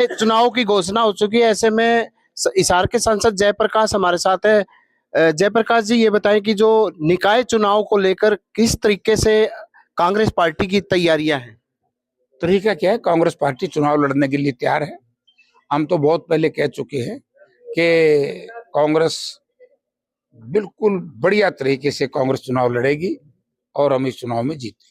चुनाव की घोषणा हो चुकी है, ऐसे में हिसार के सांसद जयप्रकाश हमारे साथ है। जयप्रकाश जी, ये बताएं कि जो निकाय चुनाव को लेकर किस तरीके से कांग्रेस पार्टी की तैयारियां हैं। तरीका क्या है, कांग्रेस पार्टी चुनाव लड़ने के लिए तैयार है। हम तो बहुत पहले कह चुके हैं कि कांग्रेस बिल्कुल बढ़िया तरीके से कांग्रेस चुनाव लड़ेगी और हम इस चुनाव में जीतेंगे।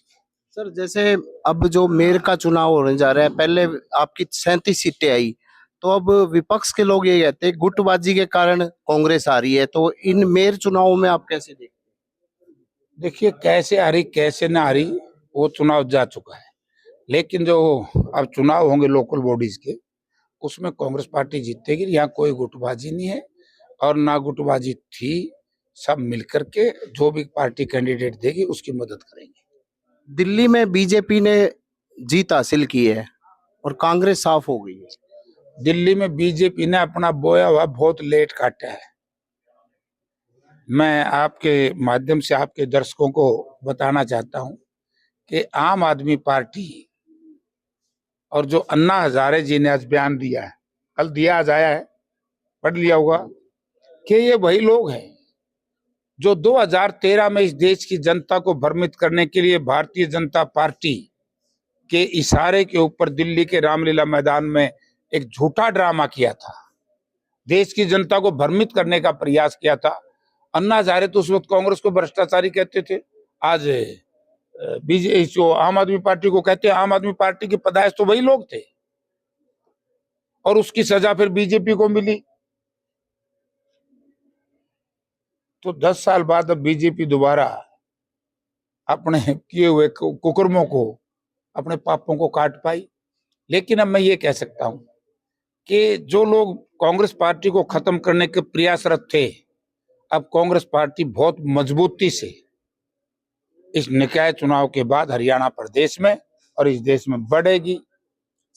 सर, जैसे अब जो मेयर का चुनाव होने जा रहा है, पहले आपकी 37 सीटें आई, तो अब विपक्ष के लोग ये कहते हैं गुटबाजी के कारण कांग्रेस आ रही है, तो इन मेयर चुनावों में आप कैसे देखते हैं? देखिए, कैसे आ रही कैसे ना आ रही वो चुनाव जा चुका है, लेकिन जो अब चुनाव होंगे लोकल बॉडीज के, उसमें कांग्रेस पार्टी जीतेगी। यहाँ कोई गुटबाजी नहीं है और ना गुटबाजी थी। सब मिलकर के जो भी पार्टी कैंडिडेट देगी उसकी मदद करेंगे। दिल्ली में बीजेपी ने जीत हासिल की है और कांग्रेस साफ हो गई है। दिल्ली में बीजेपी ने अपना बोया हुआ बहुत लेट काटा है। मैं आपके माध्यम से आपके दर्शकों को बताना चाहता हूं कि आम आदमी पार्टी और जो अन्ना हजारे जी ने आज बयान दिया है, कल दिया आज आया है, पढ़ लिया होगा, कि ये वही लोग हैं जो 2013 में इस देश की जनता को भ्रमित करने के लिए भारतीय जनता पार्टी के इशारे के ऊपर दिल्ली के रामलीला मैदान में एक झूठा ड्रामा किया था, देश की जनता को भ्रमित करने का प्रयास किया था। अन्ना हजारे तो उस वक्त कांग्रेस को भ्रष्टाचारी कहते थे, आज बीजेपी जो आम आदमी पार्टी को कहते हैं। आम आदमी पार्टी की पैदाइश तो वही लोग थे और उसकी सजा फिर बीजेपी को मिली। तो 10 साल बाद अब बीजेपी दोबारा अपने किए हुए कुकर्मों को, अपने पापों को काट पाई। लेकिन अब मैं ये कह सकता हूं कि जो लोग कांग्रेस पार्टी को खत्म करने के प्रयासरत थे, अब कांग्रेस पार्टी बहुत मजबूती से इस निकाय चुनाव के बाद हरियाणा प्रदेश में और इस देश में बढ़ेगी।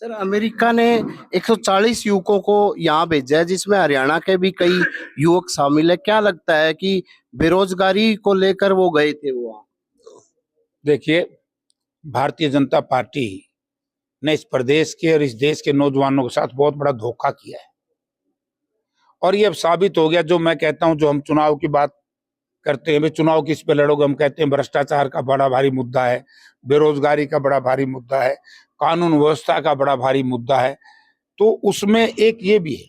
सर, अमेरिका ने 140 युवकों को यहाँ भेजा है, जिसमें हरियाणा के भी कई युवक शामिल है। क्या लगता है कि बेरोजगारी को लेकर वो गए थे वहाँ? देखिए, भारतीय जनता पार्टी ने इस प्रदेश के और इस देश के नौजवानों के साथ बहुत बड़ा धोखा किया है और ये अब साबित हो गया। जो मैं कहता हूं, जो हम चुनाव की बात करते हैं, चुनाव किस पे लड़ोगे, हम कहते हैं भ्रष्टाचार का बड़ा भारी मुद्दा है, बेरोजगारी का बड़ा भारी मुद्दा है, कानून व्यवस्था का बड़ा भारी मुद्दा है। तो उसमें एक ये भी है,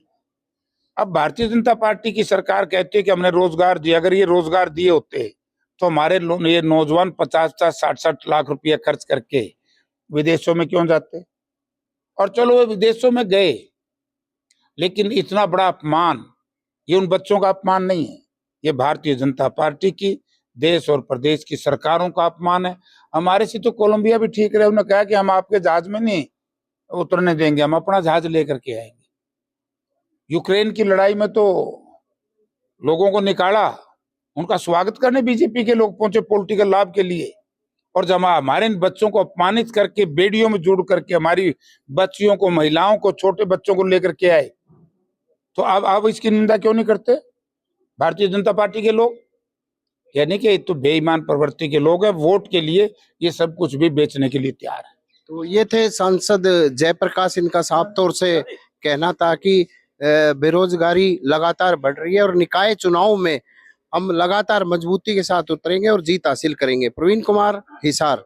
अब भारतीय जनता पार्टी की सरकार कहती है कि हमने रोजगार दिया। अगर ये रोजगार दिए होते तो हमारे ये नौजवान 50-60 लाख रुपया खर्च करके विदेशों में क्यों जाते? और चलो वो विदेशों में गए, लेकिन इतना बड़ा अपमान ये उन बच्चों का अपमान नहीं है, ये भारतीय जनता पार्टी की, देश और प्रदेश की सरकारों का अपमान है। हमारे से तो कोलंबिया भी ठीक रहे, उन्होंने कहा कि हम आपके जहाज में नहीं उतरने देंगे, हम अपना जहाज लेकर के आएंगे। यूक्रेन की लड़ाई में तो लोगों को निकाला, उनका स्वागत करने बीजेपी के लोग पहुंचे पॉलिटिकल लाभ के लिए, और जब हमारे इन बच्चों को अपमानित करके बेड़ियों में जोड़ करके हमारी बच्चियों को, महिलाओं को, छोटे बच्चों को लेकर के आए, तो अब इसकी निंदा क्यों नहीं करते भारतीय जनता पार्टी के लोग? यानी कि तो बेईमान प्रवृत्ति के लोग हैं, वोट के लिए ये सब कुछ भी बेचने के लिए तैयार है। तो ये थे सांसद जयप्रकाश, इनका साफ तौर से कहना था कि बेरोजगारी लगातार बढ़ रही है और निकाय चुनाव में हम लगातार मजबूती के साथ उतरेंगे और जीत हासिल करेंगे। प्रवीण कुमार, हिसार।